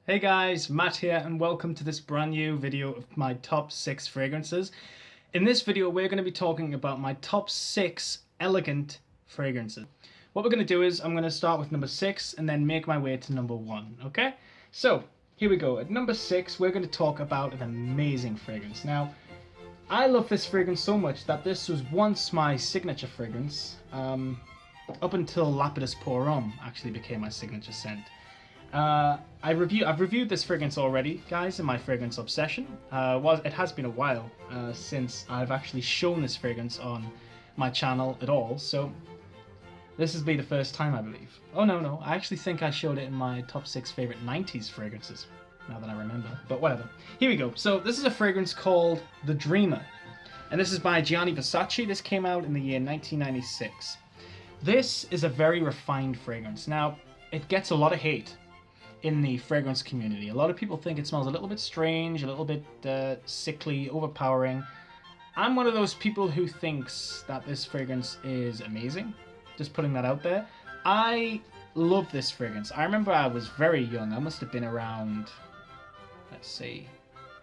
Hey guys, Matt here and welcome to this brand new video of my top 6 fragrances. In this video we're going to be talking about my top 6 elegant fragrances. What we're going to do is I'm going to start with number 6 and then make my way to number 1, okay? So, here we go. At number 6 we're going to talk about an amazing fragrance. Now, I love this fragrance so much that this was once my signature fragrance, up until Lapidus Pour Homme actually became my signature scent. I've reviewed this fragrance already, guys, in my fragrance obsession. It has been a while since I've actually shown this fragrance on my channel at all, so this has been the first time, I believe. Oh no, I actually think I showed it in my top 6 favorite 90s fragrances, now that I remember, but whatever. Here we go. So this is a fragrance called The Dreamer, and this is by Gianni Versace. This came out in the year 1996. This is a very refined fragrance. Now, it gets a lot of hate in the fragrance community. A lot of people think it smells a little bit strange, a little bit sickly, overpowering. I'm one of those people who thinks that this fragrance is amazing. Just putting that out there. I love this fragrance. I remember I was very young. I must have been around, let's see,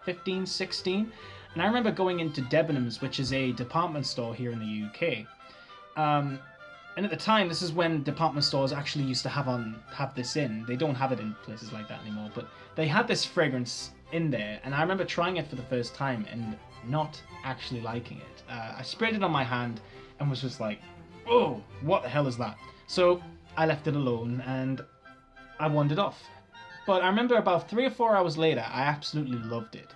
15, 16. And I remember going into Debenhams, which is a department store here in the UK. And at the time, this is when department stores actually used to have this in. They don't have it in places like that anymore, but they had this fragrance in there, and I remember trying it for the first time and not actually liking it. I sprayed it on my hand and was just like, oh, what the hell is that? So I left it alone and I wandered off. But I remember about 3 or 4 hours later, I absolutely loved it.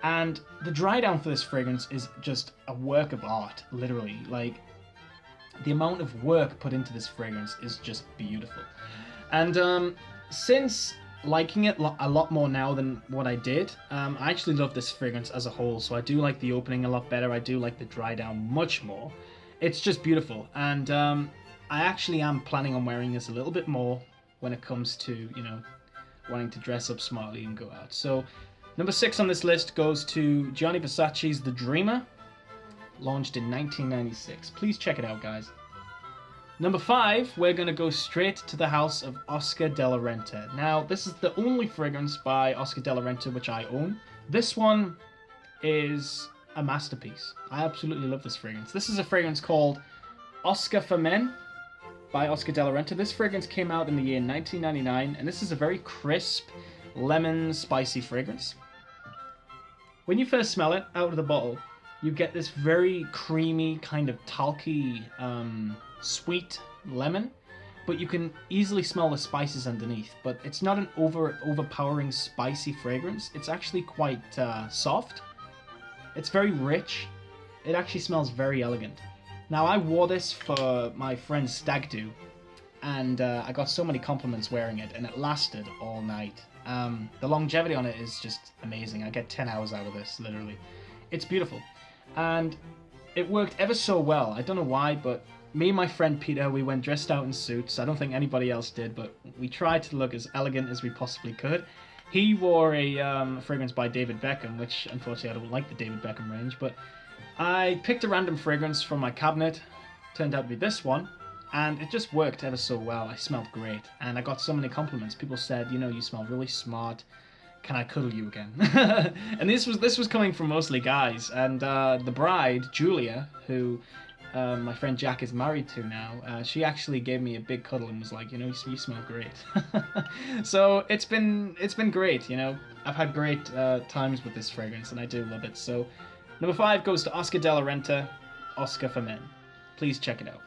And the dry down for this fragrance is just a work of art, literally. Like, the amount of work put into this fragrance is just beautiful. And since liking it a lot more now than what I did, I actually love this fragrance as a whole. So I do like the opening a lot better. I do like the dry down much more. It's just beautiful. And I actually am planning on wearing this a little bit more when it comes to, you know, wanting to dress up smartly and go out. So number 6 on this list goes to Gianni Versace's The Dreamer, launched in 1996. Please check it out, guys. Number 5, we're going to go straight to the house of Oscar de la Renta. Now, this is the only fragrance by Oscar de la Renta which I own. This one is a masterpiece. I absolutely love this fragrance. This is a fragrance called Oscar for Men by Oscar de la Renta. This fragrance came out in the year 1999, and this is a very crisp, lemon, spicy fragrance. When you first smell it out of the bottle, you get this very creamy, kind of talky, sweet lemon, but you can easily smell the spices underneath. But it's not an overpowering spicy fragrance. It's actually quite soft. It's very rich. It actually smells very elegant. Now, I wore this for my friend's stag do, and I got so many compliments wearing it, and it lasted all night. The longevity on it is just amazing. I get 10 hours out of this, literally. It's beautiful. And it worked ever so well. I don't know why, but me and my friend Peter, we went dressed out in suits. I don't think anybody else did, but we tried to look as elegant as we possibly could. He wore a fragrance by David Beckham, which unfortunately I don't like the David Beckham range, but I picked a random fragrance from my cabinet. Turned out to be this one, and it just worked ever so well. I smelled great, and I got so many compliments. People said, you know, you smell really smart. Can I cuddle you again? And this was coming from mostly guys. And the bride, Julia, who my friend Jack is married to now, she actually gave me a big cuddle and was like, you know, you smell great. So it's been great, you know. I've had great times with this fragrance, and I do love it. So number 5 goes to Oscar de la Renta, Oscar for Men. Please check it out.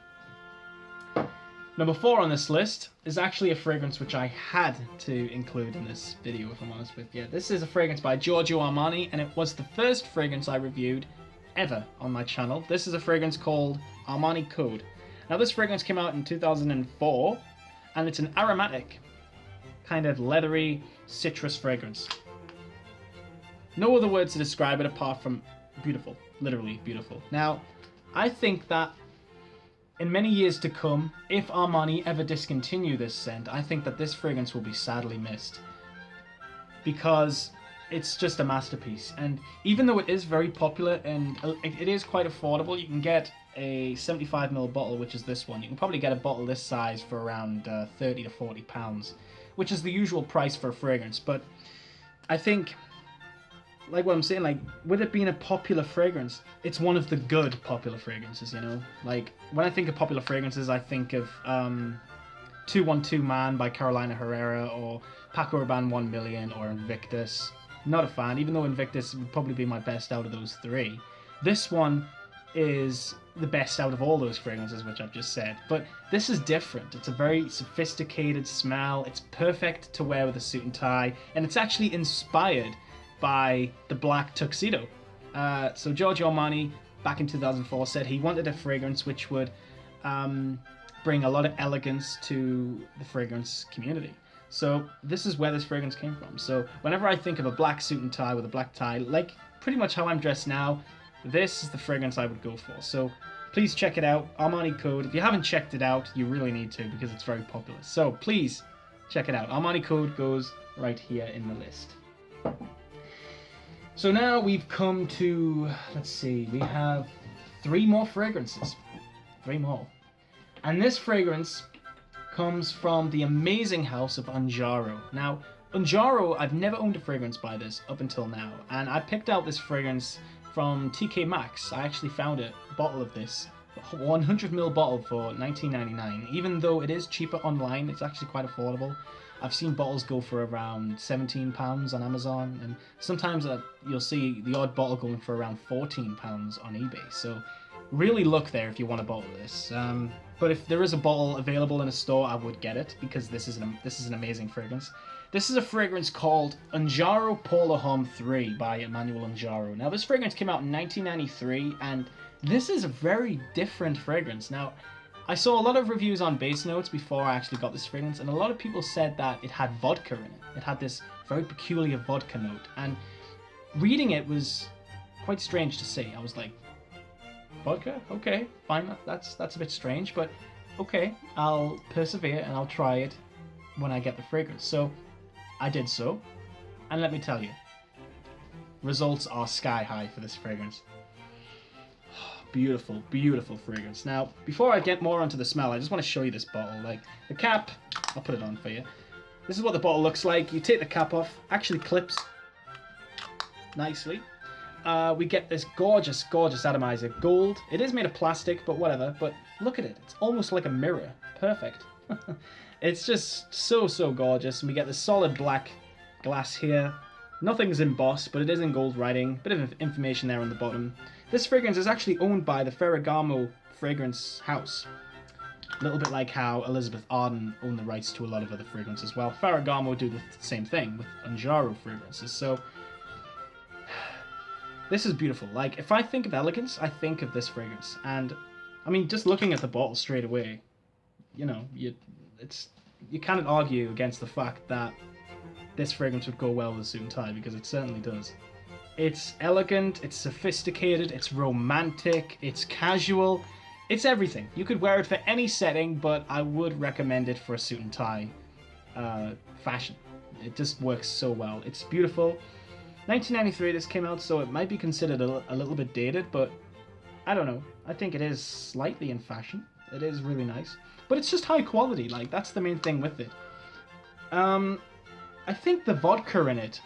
Number 4 on this list is actually a fragrance which I had to include in this video, if I'm honest with you. This is a fragrance by Giorgio Armani, and it was the first fragrance I reviewed ever on my channel. This is a fragrance called Armani Code. Now, this fragrance came out in 2004, and it's an aromatic, kind of leathery citrus fragrance. No other words to describe it apart from beautiful, literally beautiful. Now, I think that in many years to come, if Armani ever discontinue this scent, I think that this fragrance will be sadly missed, because it's just a masterpiece. And even though it is very popular and it is quite affordable, you can get a 75ml bottle, which is this one. You can probably get a bottle this size for around 30 to 40 pounds. which is the usual price for a fragrance. But I think, like what I'm saying, like with it being a popular fragrance, it's one of the good popular fragrances, you know? Like when I think of popular fragrances, I think of 212 Man by Carolina Herrera, or Paco Rabanne 1 Million, or Invictus. Not a fan, even though Invictus would probably be my best out of those three. This one is the best out of all those fragrances which I've just said. But this is different. It's a very sophisticated smell. It's perfect to wear with a suit and tie, and it's actually inspired by the black tuxedo. So Giorgio Armani, back in 2004, said he wanted a fragrance which would bring a lot of elegance to the fragrance community. So this is where this fragrance came from. So whenever I think of a black suit and tie with a black tie, like pretty much how I'm dressed now, this is the fragrance I would go for. So please check it out, Armani Code. If you haven't checked it out, you really need to, because it's very popular. So please check it out. Armani Code goes right here in the list. So now we've come to, let's see, we have 3 more fragrances. 3 more. And this fragrance comes from the amazing house of Ungaro. Now, Ungaro, I've never owned a fragrance by this up until now, and I picked out this fragrance from TK Maxx. I actually found a bottle of this, a 100ml bottle for $19.99. Even though it is cheaper online, it's actually quite affordable. I've seen bottles go for around £17 on Amazon, and sometimes you'll see the odd bottle going for around £14 on eBay. So really look there if you want a bottle of this. But if there is a bottle available in a store, I would get it, because this is an amazing fragrance. This is a fragrance called Ungaro Pour le Homme 3 by Emmanuel Ungaro. Now this fragrance came out in 1993, and this is a very different fragrance. Now, I saw a lot of reviews on Base Notes before I actually got this fragrance, and a lot of people said that it had vodka in it. It had this very peculiar vodka note, and reading it was quite strange to see. I was like, vodka? Okay, fine, that's a bit strange, but okay, I'll persevere and I'll try it when I get the fragrance. So I did so, and let me tell you, results are sky high for this fragrance. Beautiful, beautiful fragrance. Now, before I get more onto the smell, I just want to show you this bottle. Like, the cap, I'll put it on for you. This is what the bottle looks like. You take the cap off, actually clips nicely. We get this gorgeous, gorgeous atomizer. Gold. It is made of plastic, but whatever. But look at it. It's almost like a mirror. Perfect. It's just so, so gorgeous. And we get the solid black glass here. Nothing's embossed, but it is in gold writing. Bit of information there on the bottom. This fragrance is actually owned by the Ferragamo fragrance house. A little bit like how Elizabeth Arden owned the rights to a lot of other fragrances as well. Ferragamo do the same thing with Ungaro fragrances. So this is beautiful. Like, if I think of elegance, I think of this fragrance. And I mean, just looking at the bottle straight away, you know, you cannot argue against the fact that this fragrance would go well with a suit and tie, because it certainly does. It's elegant, it's sophisticated, it's romantic, it's casual, it's everything. You could wear it for any setting, but I would recommend it for a suit and tie fashion. It just works so well. It's beautiful. 1993 this came out, so it might be considered a little bit dated, but I don't know. I think it is slightly in fashion. It is really nice. But it's just high quality, like, that's the main thing with it. I think the vodka in it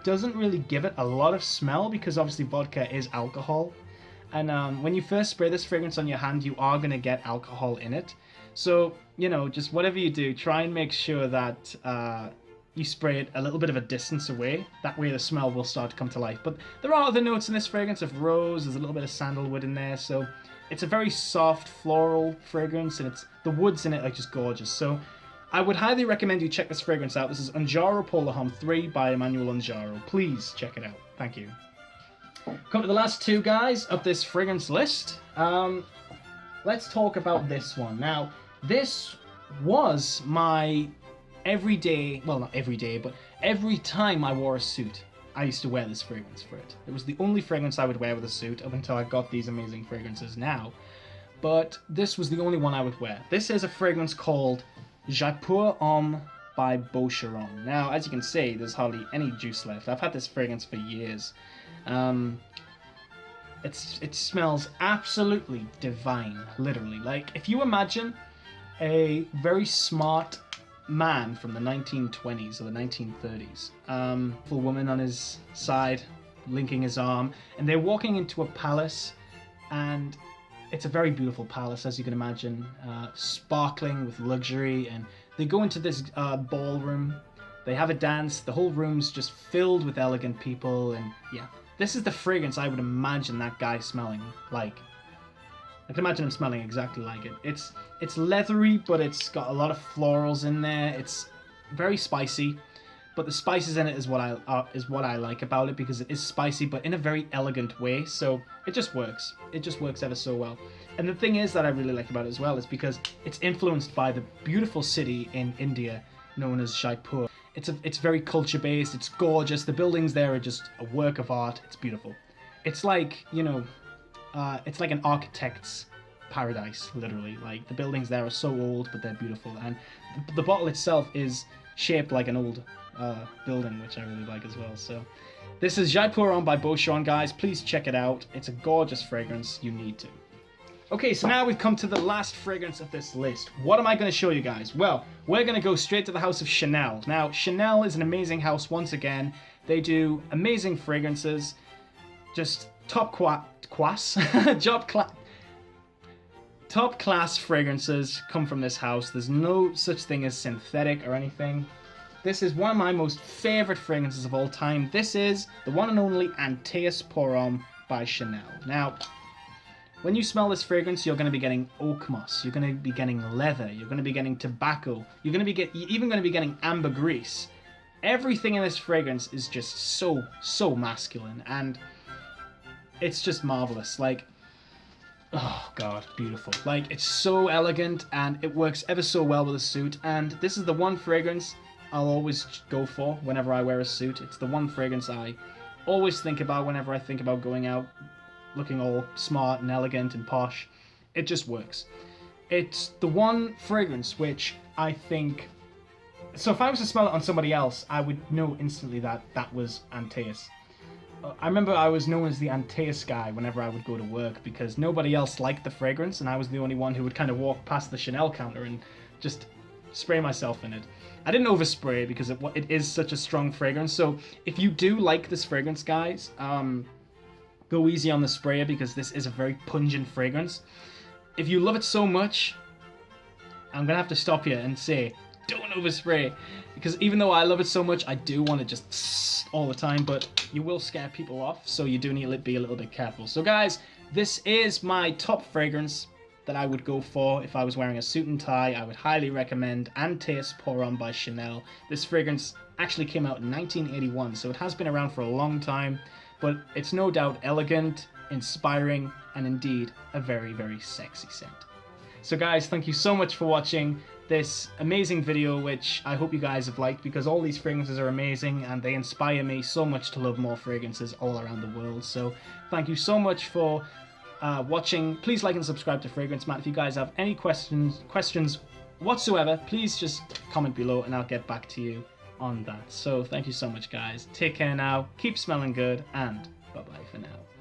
doesn't really give it a lot of smell, because obviously vodka is alcohol. And when you first spray this fragrance on your hand, you are going to get alcohol in it. So, you know, just whatever you do, try and make sure that you spray it a little bit of a distance away. That way the smell will start to come to life. But there are other notes in this fragrance of rose, there's a little bit of sandalwood in there. So it's a very soft floral fragrance, and the woods in it are just gorgeous. So I would highly recommend you check this fragrance out. This is Ungaro Pour le Homme 3 by Emmanuel Ungaro. Please check it out. Thank you. Come to the last two guys of this fragrance list. Let's talk about this one. Now, this was my everyday, well, not every day, but every time I wore a suit, I used to wear this fragrance for it. It was the only fragrance I would wear with a suit up until I got these amazing fragrances now. But this was the only one I would wear. This is a fragrance called Jaipur Arm by Boucheron. Now, as you can see, there's hardly any juice left. I've had this fragrance for years. It smells absolutely divine, literally. Like, if you imagine a very smart man from the 1920s or the 1930s. Full woman on his side, linking his arm, and they're walking into a palace, and it's a very beautiful palace, as you can imagine, sparkling with luxury, and they go into this ballroom. They have a dance. The whole room's just filled with elegant people, and yeah, this is the fragrance I would imagine that guy smelling like. I can imagine him smelling exactly like it. It's leathery, but it's got a lot of florals in there. It's very spicy, but the spices in it is what I like about it, because it is spicy, but in a very elegant way. So it just works. It just works ever so well. And the thing is that I really like about it as well is because it's influenced by the beautiful city in India known as Jaipur. It's very culture based. It's gorgeous. The buildings there are just a work of art. It's beautiful. It's like, you know, it's like an architect's paradise, literally. Like, the buildings there are so old, but they're beautiful. And the bottle itself is shaped like an old building, which I really like as well. So this is Jaipur Arm by Boucheron, guys. Please check it out. It's a gorgeous fragrance. You need to. Okay, so now we've come to the last fragrance of this list. What am I going to show you guys? Well, we're going to go straight to the house of Chanel. Now, Chanel is an amazing house once again. They do amazing fragrances, just top class fragrances come from this house. There's no such thing as synthetic or anything. This is one of my most favorite fragrances of all time. This is the one and only Antaeus Pour Homme by Chanel. Now, when you smell this fragrance, you're going to be getting oak moss. You're going to be getting leather. You're going to be getting tobacco. You're even going to be getting ambergris. Everything in this fragrance is just so masculine, and it's just marvelous. Like, oh god, beautiful. Like, it's so elegant, and it works ever so well with a suit. And this is the one fragrance I'll always go for whenever I wear a suit. It's the one fragrance I always think about whenever I think about going out looking all smart and elegant and posh. It just works. It's the one fragrance which I think, so if I was to smell it on somebody else, I would know instantly that that was Antaeus. I remember I was known as the Antaeus guy whenever I would go to work, because nobody else liked the fragrance, and I was the only one who would kind of walk past the Chanel counter and just spray myself in it. I didn't overspray because it is such a strong fragrance. So if you do like this fragrance, guys, go easy on the sprayer, because this is a very pungent fragrance. If you love it so much, I'm gonna have to stop you and say, don't overspray, because even though I love it so much, I do want to just all the time, but you will scare people off, so you do need to be a little bit careful. So guys, this is my top fragrance that I would go for if I was wearing a suit and tie. I would highly recommend Antaeus Pour Homme by Chanel. This fragrance actually came out in 1981, so it has been around for a long time, but it's no doubt elegant, inspiring, and indeed a very, very sexy scent. So guys, thank you so much for watching this amazing video, which I hope you guys have liked, because all these fragrances are amazing and they inspire me so much to love more fragrances all around the world. So thank you so much for watching. Please like and subscribe to FragranceMatt. If you guys have any questions whatsoever, please just comment below and I'll get back to you on that. So thank you so much, guys. Take care now, keep smelling good, and bye bye for now.